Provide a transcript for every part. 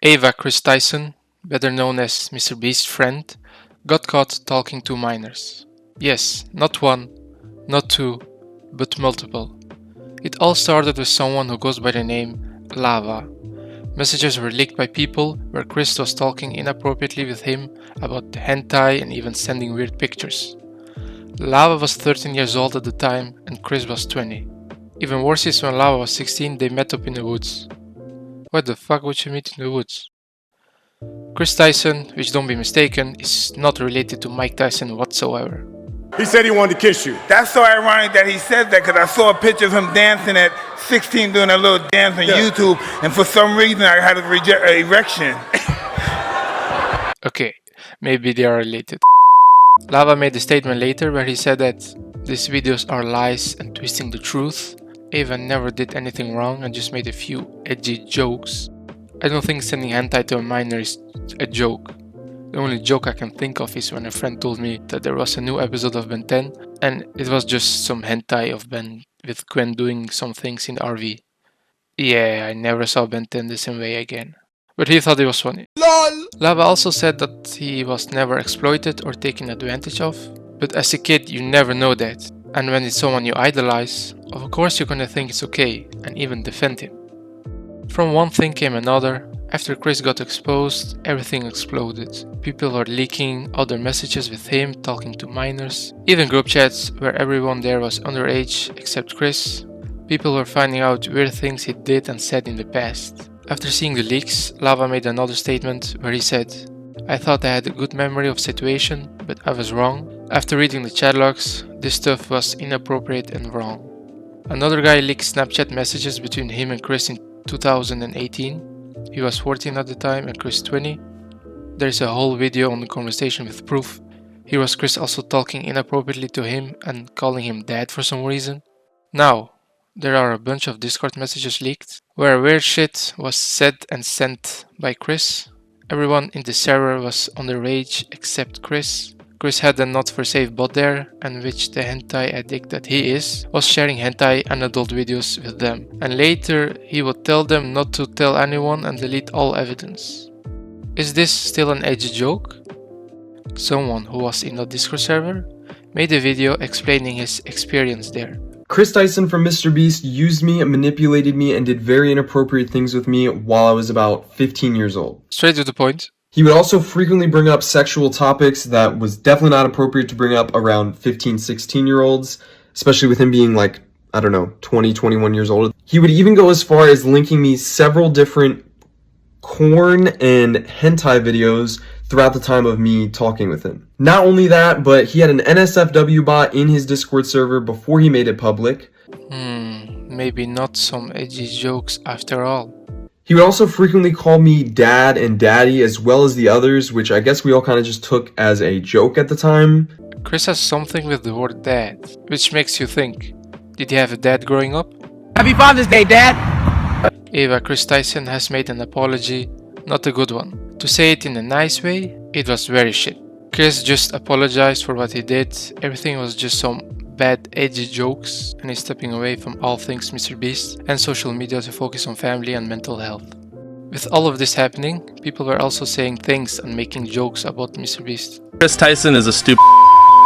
Ava Kris Tyson, better known as MrBeast's friend, got caught talking to minors. Yes, not one, not two, but multiple. It all started with someone who goes by the name Lava. Messages were leaked by people where Kris was talking inappropriately with him about hentai and even sending weird pictures. Lava was 13 years old at the time and Kris was 20. Even worse is when Lava was 16 they met up in the woods. What the fuck would you meet in the woods? Kris Tyson, which don't be mistaken, is not related to Mike Tyson whatsoever. He said he wanted to kiss you. That's so ironic that he said that because I saw a picture of him dancing at 16 doing a little dance on YouTube, and for some reason I had an erection. Okay, maybe they are related. Lava made a statement later where he said that these videos are lies and twisting the truth. Ava never did anything wrong and just made a few edgy jokes. I don't think sending hentai to a minor is a joke. The only joke I can think of is when a friend told me that there was a new episode of Ben 10 and it was just some hentai of Ben with Gwen doing some things in the RV. Yeah, I never saw Ben 10 the same way again. But he thought it was funny. LOL! Lava also said that he was never exploited or taken advantage of. But as a kid you never know that. And when it's someone you idolize, of course you're gonna think it's okay and even defend him. From one thing came another. After Kris got exposed, everything exploded. People were leaking other messages with him talking to minors. Even group chats where everyone there was underage except Kris. People were finding out weird things he did and said in the past. After seeing the leaks, Lava made another statement where he said, "I thought I had a good memory of situation, but I was wrong. After reading the chat logs, this stuff was inappropriate and wrong." Another guy leaked Snapchat messages between him and Kris in 2018. He was 14 at the time and Kris 20. There's a whole video on the conversation with proof. Here was Kris also talking inappropriately to him and calling him dad for some reason. Now, there are a bunch of Discord messages leaked where weird shit was said and sent by Kris. Everyone in the server was underage except Kris. Kris had a not for safe bot there, and which the hentai addict that he is was sharing hentai and adult videos with them. And later he would tell them not to tell anyone and delete all evidence. Is this still an edgy joke? Someone who was in the Discord server made a video explaining his experience there. Kris Tyson from MrBeast used me, manipulated me, and did very inappropriate things with me while I was about 15 years old. Straight to the point. He would also frequently bring up sexual topics that was definitely not appropriate to bring up around 15, 16-year-olds, especially with him being like, I don't know, 20, 21 years old. He would even go as far as linking me several different porn and hentai videos throughout the time of me talking with him. Not only that, but he had an NSFW bot in his Discord server before he made it public. Maybe not some edgy jokes after all. He would also frequently call me dad and daddy as well as the others, which I guess we all kind of just took as a joke at the time. Kris has something with the word dad, which makes you think, did he have a dad growing up? Happy Father's Day, Dad! Ava Kris Tyson has made an apology, not a good one. To say it in a nice way, it was very shit. Kris just apologized for what he did, everything was just some bad edgy jokes, and he's stepping away from all things MrBeast and social media to focus on family and mental health. With all of this happening, people were also saying things and making jokes about MrBeast. Kris Tyson is a stupid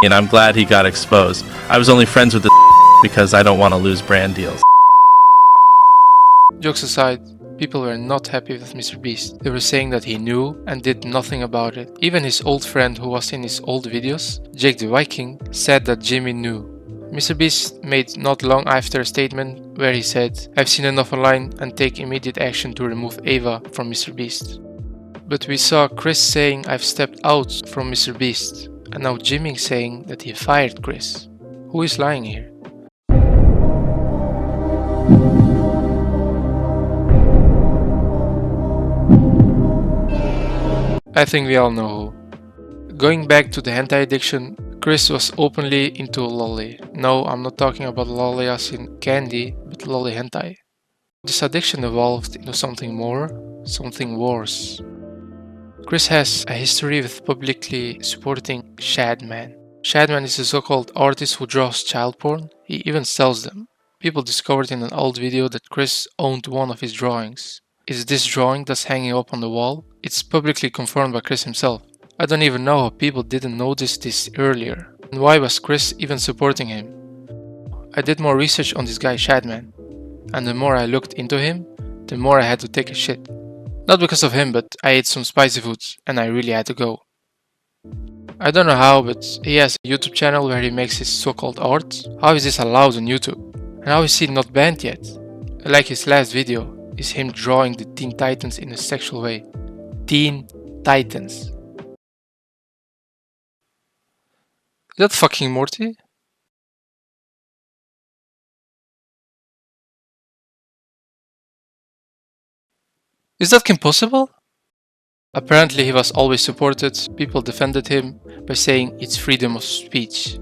and I'm glad he got exposed. I was only friends with this because I don't want to lose brand deals. Jokes aside, people were not happy with MrBeast. They were saying that he knew and did nothing about it. Even his old friend who was in his old videos, Jake the Viking, said that Jimmy knew. MrBeast made not long after a statement where he said, "I've seen enough online and take immediate action to remove Ava from MrBeast." But we saw Kris saying, "I've stepped out from MrBeast," and now Jimmy saying that he fired Kris. Who is lying here? I think we all know who. Going back to the hentai addiction, Kris was openly into lolly. No, I'm not talking about lolly as in candy, but lolly hentai. This addiction evolved into something more, something worse. Kris has a history with publicly supporting Shadman. Shadman is a so-called artist who draws child porn. He even sells them. People discovered in an old video that Kris owned one of his drawings. is this drawing that's hanging up on the wall. It's publicly confirmed by Kris himself. I don't even know how people didn't notice this earlier. And why was Kris even supporting him? I did more research on this guy Shadman, and the more I looked into him, the more I had to take a shit. Not because of him, but I ate some spicy foods and I really had to go. I don't know how, but he has a YouTube channel where he makes his so-called art. How is this allowed on YouTube? And how is he not banned yet? Like his last video is him drawing the Teen Titans in a sexual way. Teen Titans. Is that fucking Morty? Is that impossible? Apparently he was always supported. People defended him by saying it's freedom of speech.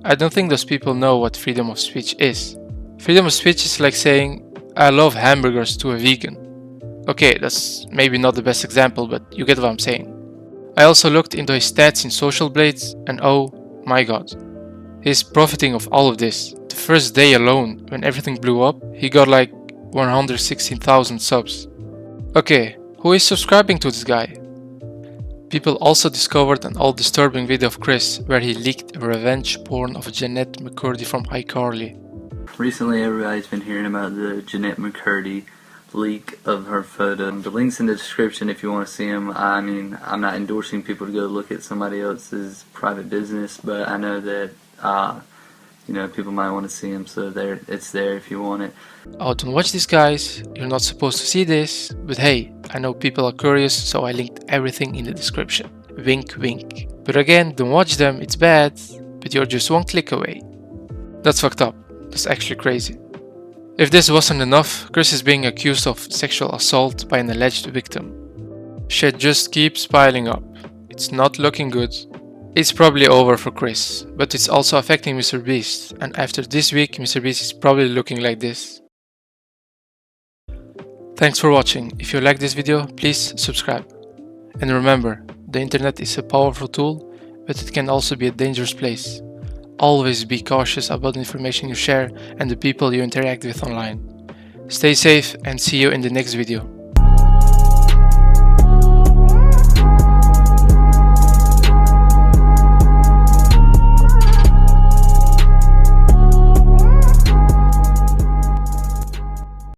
I don't think those people know what freedom of speech is. Freedom of speech is like saying I love hamburgers to a vegan. Okay, that's maybe not the best example, but you get what I'm saying. I also looked into his stats in Social Blades and oh my god. He's profiting of all of this. The first day alone, when everything blew up, he got like 116,000 subs. Okay, who is subscribing to this guy? People also discovered an old disturbing video of Kris where he leaked a revenge porn of Jeanette McCurdy from iCarly. Recently everybody's been hearing about the Jeanette McCurdy leak of her photo. The link's in the description if you want to see them. I mean, I'm not endorsing people to go look at somebody else's private business, but I know that people might want to see them, so it's there if you want it. Oh, don't watch these guys, you're not supposed to see this, but hey, I know people are curious, so I linked everything in the description. Wink wink. But again, don't watch them, it's bad, but you're just one click away. That's fucked up, that's actually crazy. If this wasn't enough, Kris is being accused of sexual assault by an alleged victim. Shit just keeps piling up. It's not looking good. It's probably over for Kris, but it's also affecting MrBeast, and after this week MrBeast is probably looking like this. Thanks for watching. If you like this video, please subscribe. And remember, the internet is a powerful tool, but it can also be a dangerous place. Always be cautious about the information you share and the people you interact with online. Stay safe and see you in the next video.